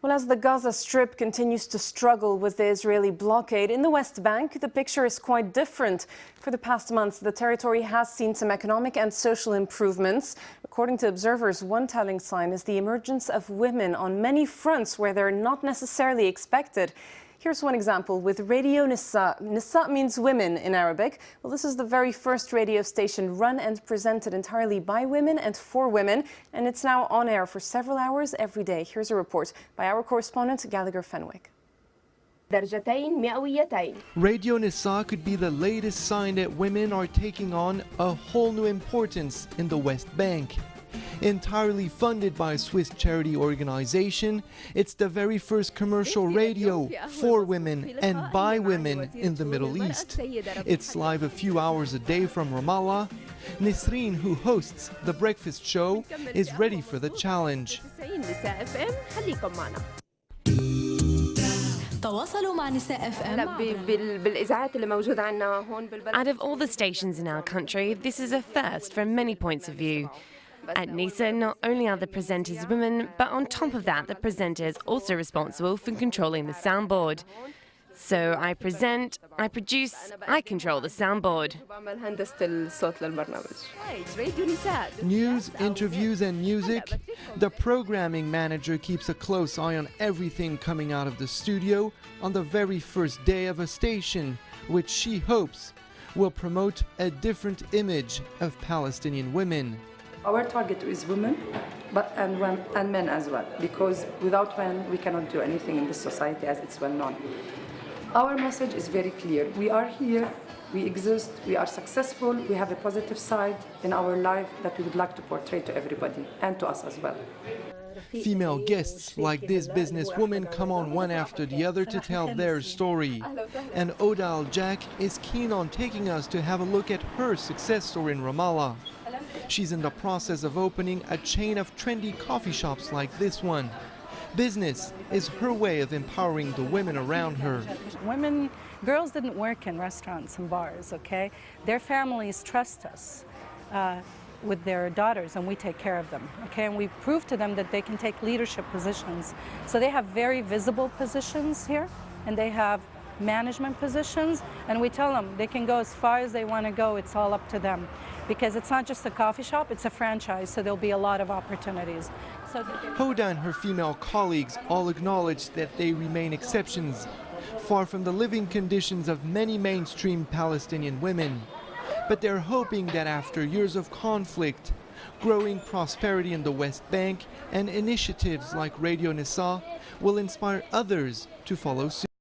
Well, as the Gaza Strip continues to struggle with the Israeli blockade, in the West Bank, the picture is quite different. For the past months, the territory has seen some economic and social improvements. According to observers, one telling sign is the emergence of women on many fronts where they're not necessarily expected. Here's one example with Radio Nisa. Nisa means women in Arabic. Well, this is the very first radio station run and presented entirely by women and for women, and it's now on air for several hours every day. Here's a report by our correspondent Gallagher Fenwick. Radio Nisa could be the latest sign that women are taking on a whole new importance in the West Bank. Entirely funded by a Swiss charity organization, it's the very first commercial radio for women and by women in the Middle East. It's live a few hours a day from Ramallah. Nisreen, who hosts the breakfast show, is ready for the challenge. Out of all the stations in our country, this is a first from many points of view. At Nisa, not only are the presenters women, but on top of that, the presenter is also responsible for controlling the soundboard. So I present, I produce, I control the soundboard. News, interviews and music. The programming manager keeps a close eye on everything coming out of the studio on the very first day of a station, which she hopes will promote a different image of Palestinian women. Our target is women, and men as well, because without men we cannot do anything in this society, as it's well known. Our message is very clear. We are here, we exist, we are successful, we have a positive side in our life that we would like to portray to everybody and to us as well. Female guests like this businesswoman come on one after the other to tell their story. And Oda Al-Jack is keen on taking us to have a look at her success story in Ramallah. She's in the process of opening a chain of trendy coffee shops like this one. Business is her way of empowering the women around her. Girls didn't work in restaurants and bars, okay? Their families trust us with their daughters, and we take care of them, okay? And we prove to them that they can take leadership positions. So they have very visible positions here, and they have management positions, and we tell them they can go as far as they want to go. It's all up to them, because it's not just a coffee shop, it's a franchise, so there'll be a lot of opportunities. Hoda and her female colleagues all acknowledge that they remain exceptions, far from the living conditions of many mainstream Palestinian women. But they're hoping that after years of conflict, growing prosperity in the West Bank and initiatives like Radio Nisa will inspire others to follow suit.